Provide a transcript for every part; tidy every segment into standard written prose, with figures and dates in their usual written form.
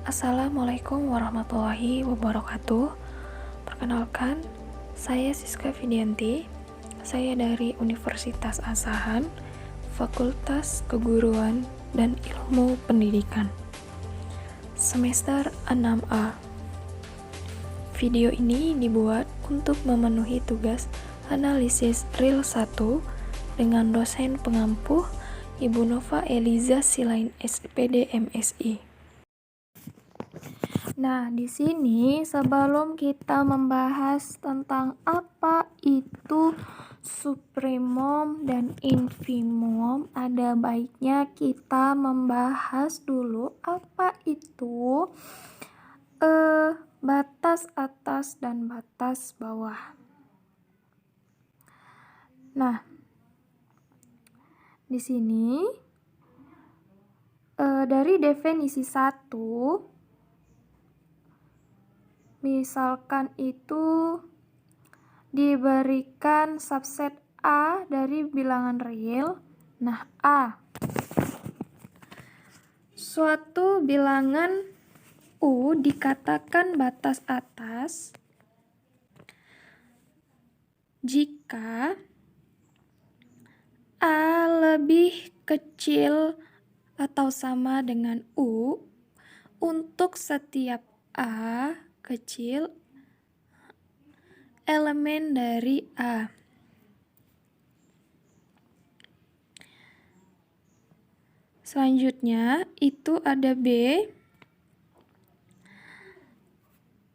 Assalamualaikum warahmatullahi wabarakatuh. Perkenalkan, saya Siska Fidianti. Saya dari Universitas Asahan, Fakultas Keguruan dan Ilmu Pendidikan, semester 6A. Video ini dibuat untuk memenuhi tugas analisis real 1 dengan dosen pengampu Ibu Nova Eliza Silain SPD MSI. Nah, di sini sebelum kita membahas tentang apa itu supremum dan infimum, ada baiknya kita membahas dulu apa itu batas atas dan batas bawah. Nah, di sini dari definisi 1, misalkan itu diberikan subset A dari bilangan real. Nah, A, suatu bilangan U dikatakan batas atas jika A lebih kecil atau sama dengan U untuk setiap A kecil elemen dari A. Selanjutnya itu ada B.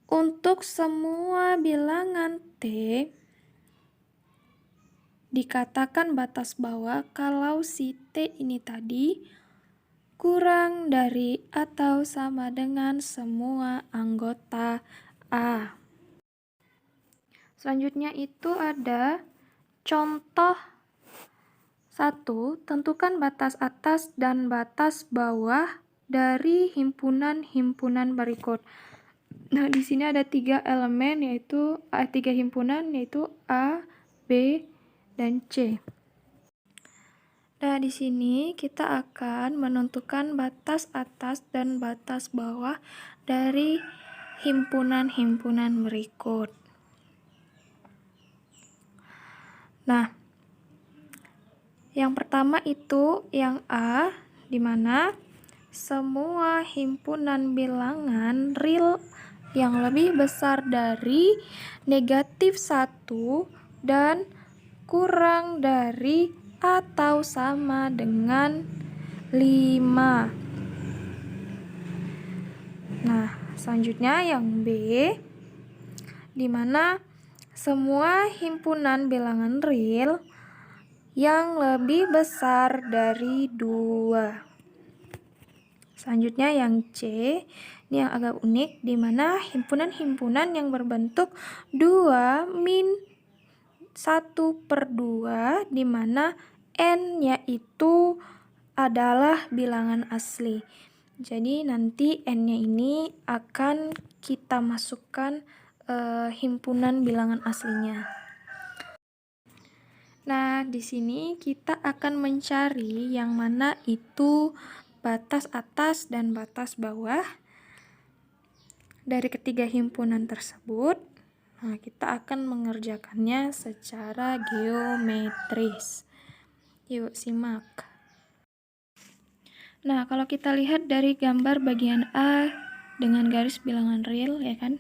Untuk semua bilangan T dikatakan batas bawah kalau si T ini tadi kurang dari atau sama dengan semua anggota A. Selanjutnya itu ada contoh 1, tentukan batas atas dan batas bawah dari himpunan-himpunan berikut. Nah, di sini ada 3 elemen yaitu 3 himpunan yaitu A, B, dan C. Nah, di sini kita akan menentukan batas atas dan batas bawah dari himpunan-himpunan berikut. Nah, yang pertama itu yang A, di mana semua himpunan bilangan real yang lebih besar dari negatif 1 dan kurang dari atau sama dengan 5. Nah, selanjutnya yang B, di mana semua himpunan bilangan real yang lebih besar dari 2. Selanjutnya yang C, ini yang agak unik, di mana himpunan-himpunan yang berbentuk 2 min 1/2, di mana N-nya itu adalah bilangan asli. Jadi nanti N-nya ini akan kita masukkan himpunan bilangan aslinya. Nah, di sini kita akan mencari yang mana itu batas atas dan batas bawah dari ketiga himpunan tersebut. Nah, kita akan mengerjakannya secara geometris. Yuk, simak. Nah, kalau kita lihat dari gambar bagian A dengan garis bilangan real, ya kan?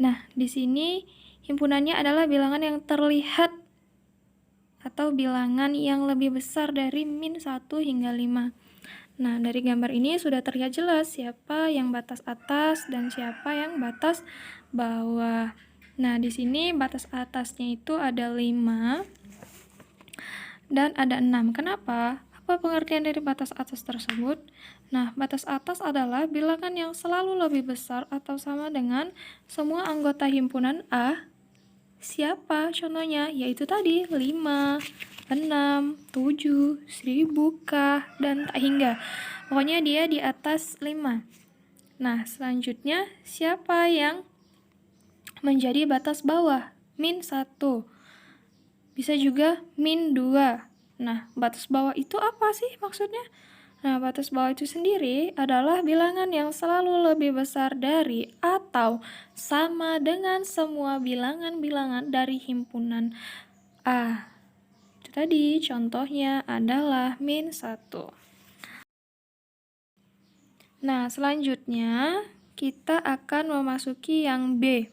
Nah, di sini himpunannya adalah bilangan yang terlihat atau bilangan yang lebih besar dari min 1 hingga 5. Nah, dari gambar ini sudah terlihat jelas siapa yang batas atas dan siapa yang batas bawah. Nah, di sini batas atasnya itu ada 5 dan ada 6. Kenapa? Apa pengertian dari batas atas tersebut? Nah, batas atas adalah bilangan yang selalu lebih besar atau sama dengan semua anggota himpunan A. Siapa contohnya? Yaitu tadi 5, 6, 7, 1000, K, dan tak hingga. Pokoknya dia di atas 5. Nah, selanjutnya siapa yang menjadi batas bawah? Min 1. Bisa juga min 2. Nah, batas bawah itu apa sih maksudnya? Nah, batas bawah itu sendiri adalah bilangan yang selalu lebih besar dari atau sama dengan semua bilangan-bilangan dari himpunan A. Itu tadi contohnya adalah -1. Nah, selanjutnya kita akan memasuki yang B.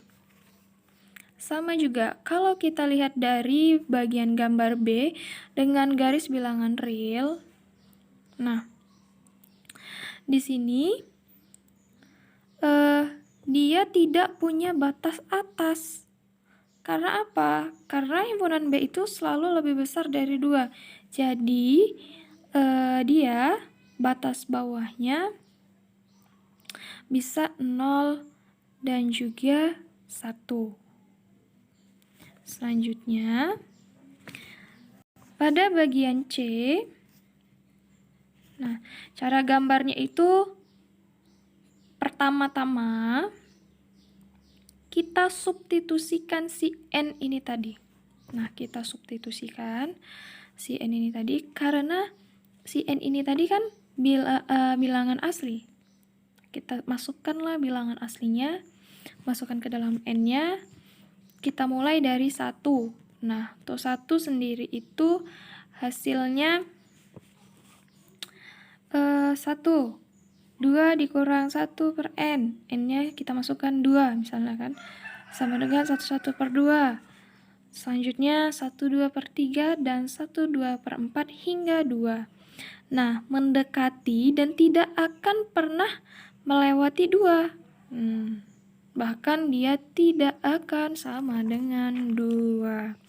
Sama juga, kalau kita lihat dari bagian gambar B dengan garis bilangan real, nah, di sini dia tidak punya batas atas. Karena apa? Karena himpunan B itu selalu lebih besar dari 2. Jadi, dia batas bawahnya bisa 0 dan juga 1. Selanjutnya, pada bagian C, nah, cara gambarnya itu pertama-tama kita substitusikan si N ini tadi. Nah, kita substitusikan si N ini tadi karena si N ini tadi kan bilangan asli. Kita masukkanlah bilangan aslinya, masukkan ke dalam N-nya. Kita mulai dari 1. Nah, untuk 1 sendiri itu hasilnya 1. 2 dikurang 1 per N. N-nya kita masukkan 2 misalnya kan. Sama dengan 1 per 2. Selanjutnya 1 2 per 3 dan 1 2 per 4 hingga 2. Nah, mendekati dan tidak akan pernah melewati 2. Bahkan dia tidak akan sama dengan 2.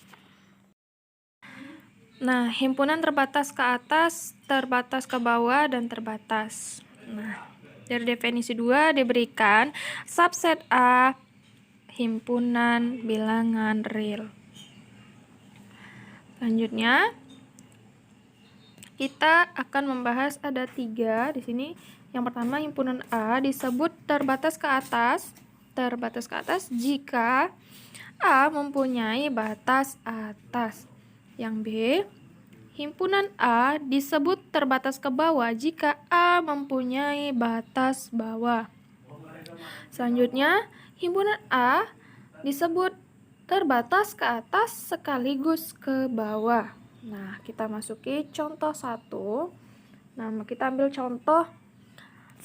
Nah, himpunan terbatas ke atas, terbatas ke bawah, dan terbatas. Nah, dari definisi 2 diberikan subset A himpunan bilangan real. Selanjutnya, kita akan membahas ada 3 di sini. Yang pertama, himpunan A disebut terbatas ke atas jika A mempunyai batas atas. Yang B, himpunan A disebut terbatas ke bawah jika A mempunyai batas bawah. Selanjutnya, himpunan A disebut terbatas ke atas sekaligus ke bawah. Nah, kita masuki contoh 1. Nah, kita ambil contoh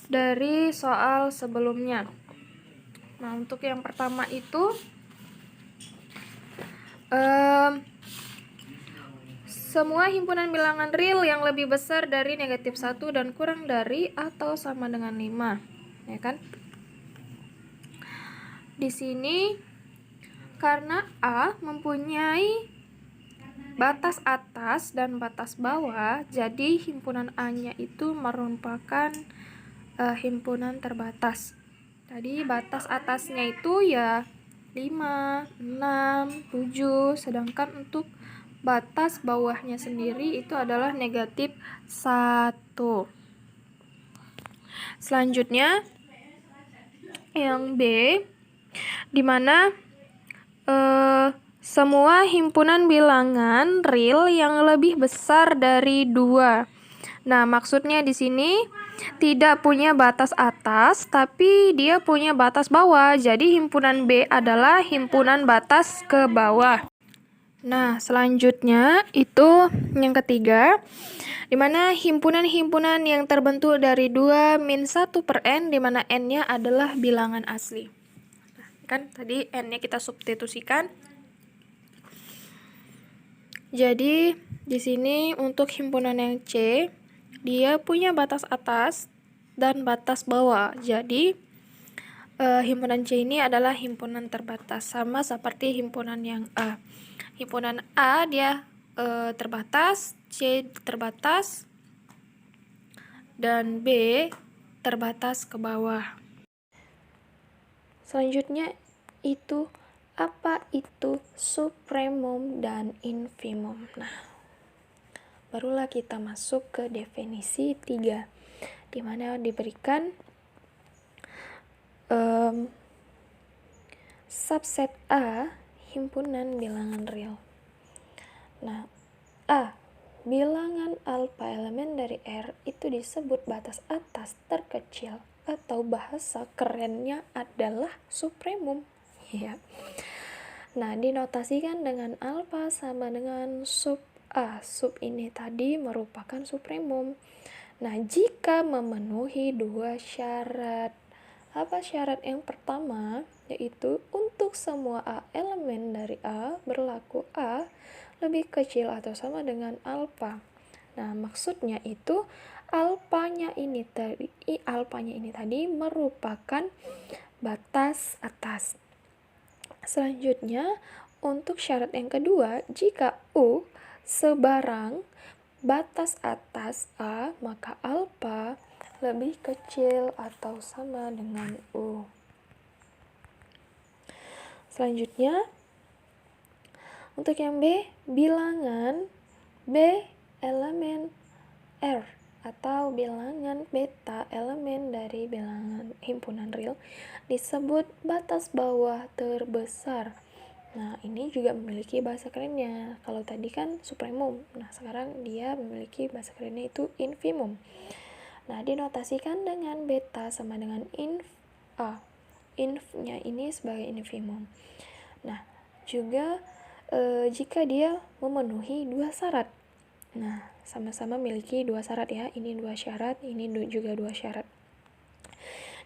dari soal sebelumnya. Nah, untuk yang pertama itu semua himpunan bilangan real yang lebih besar dari -1 dan kurang dari atau sama dengan 5. Ya kan? Di sini karena A mempunyai batas atas dan batas bawah, jadi himpunan A-nya itu merupakan himpunan terbatas. Tadi batas atasnya itu ya 5, 6, 7, sedangkan untuk batas bawahnya sendiri itu adalah -1. Selanjutnya, yang B, di mana semua himpunan bilangan real yang lebih besar dari 2. Nah, maksudnya di sini tidak punya batas atas, tapi dia punya batas bawah. Jadi himpunan B adalah himpunan batas ke bawah. Nah, selanjutnya itu yang ketiga, di mana himpunan-himpunan yang terbentuk dari 2 min 1 per N, di mana N-nya adalah bilangan asli. Nah, kan tadi N-nya kita substitusikan. Jadi, di sini untuk himpunan yang C, dia punya batas atas dan batas bawah. Jadi, himpunan C ini adalah himpunan terbatas, sama seperti himpunan yang A. Himpunan A dia terbatas, C terbatas, dan B terbatas ke bawah. Selanjutnya itu apa itu supremum dan infimum. Nah, barulah kita masuk ke definisi 3, di mana diberikan subset A himpunan bilangan real. Nah, A bilangan alfa elemen dari R itu disebut batas atas terkecil, atau bahasa kerennya adalah supremum. Ya. Nah, dinotasikan dengan alfa sama dengan sub A. Sub ini tadi merupakan supremum. Nah, jika memenuhi dua syarat. Apa syarat yang pertama? Yaitu untuk semua A elemen dari A berlaku A lebih kecil atau sama dengan alfa. Nah, maksudnya itu alfanya ini tadi merupakan batas atas. Selanjutnya, untuk syarat yang kedua, jika U sebarang batas atas A, maka alfa lebih kecil atau sama dengan U. Selanjutnya, untuk yang B, bilangan B elemen R atau bilangan beta elemen dari bilangan himpunan real disebut batas bawah terbesar. Nah, ini juga memiliki bahasa kerennya. Kalau tadi kan supremum, nah sekarang dia memiliki bahasa kerennya itu infimum. Nah, dinotasikan dengan beta sama dengan inf A. Inf-nya ini sebagai infimum. Nah, juga jika dia memenuhi dua syarat. Nah, sama-sama memiliki dua syarat ya. Ini dua syarat, ini juga dua syarat.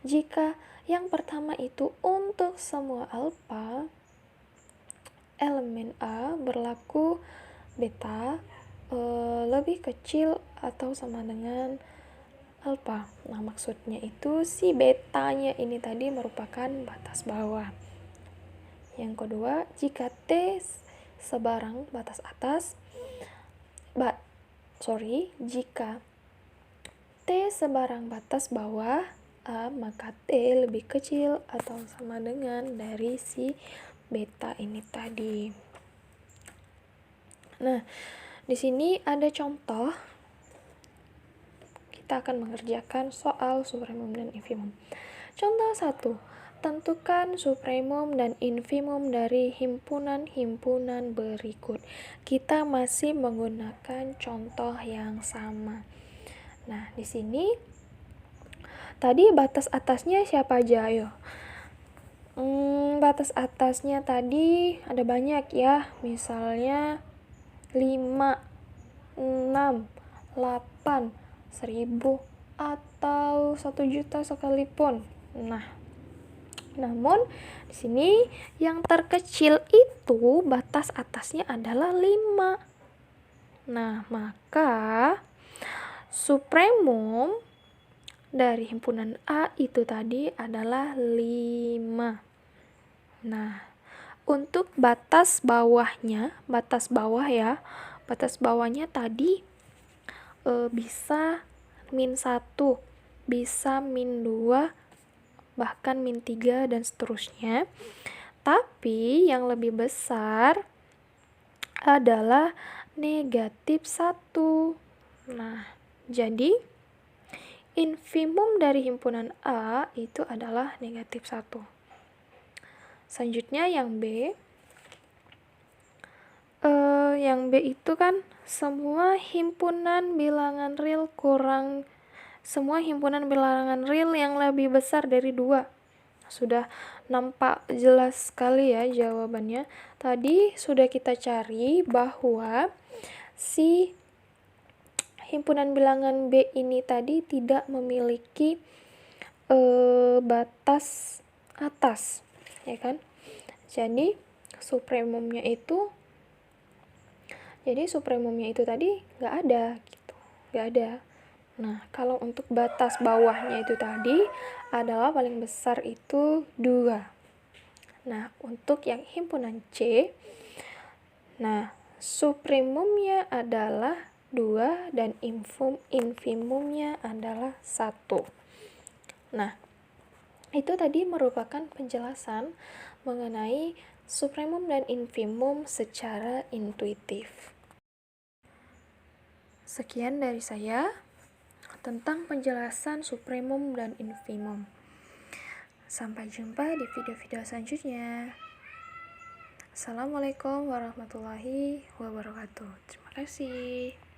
Jika yang pertama itu untuk semua alfa elemen A berlaku beta lebih kecil atau sama dengan alfa. Nah, maksudnya itu si betanya ini tadi merupakan batas bawah. Yang kedua, jika T sebarang batas atas, jika T sebarang batas bawah A, maka T lebih kecil atau sama dengan dari si beta ini tadi. Nah, di sini ada contoh. Kita akan mengerjakan soal supremum dan infimum. Contoh 1. Tentukan supremum dan infimum dari himpunan-himpunan berikut. Kita masih menggunakan contoh yang sama. Nah, di sini tadi batas atasnya siapa aja? Ayo. Batas atasnya tadi ada banyak ya. Misalnya 5, 6, 8, 1000 atau 1 juta sekalipun. Nah, namun di sini yang terkecil itu batas atasnya adalah 5. Nah, maka supremum dari himpunan A itu tadi adalah 5. Nah, untuk batas bawahnya, batas bawahnya tadi bisa -1, bisa -2, bahkan -3 dan seterusnya. Tapi yang lebih besar adalah -1. Nah, jadi infimum dari himpunan A itu adalah -1. Selanjutnya yang B. Yang B itu kan semua himpunan bilangan real yang lebih besar dari 2. Sudah nampak jelas sekali ya jawabannya. Tadi sudah kita cari bahwa si himpunan bilangan B ini tadi tidak memiliki batas atas, ya kan? Jadi supremumnya itu tadi nggak ada gitu, nggak ada. Nah, kalau untuk batas bawahnya itu tadi adalah paling besar itu 2. Nah, untuk yang himpunan C, nah supremumnya adalah 2 dan infimumnya adalah 1. Nah, itu tadi merupakan penjelasan mengenai supremum dan infimum secara intuitif. Sekian dari saya tentang penjelasan supremum dan infimum. Sampai jumpa di video-video selanjutnya. Assalamualaikum warahmatullahi wabarakatuh. Terima kasih.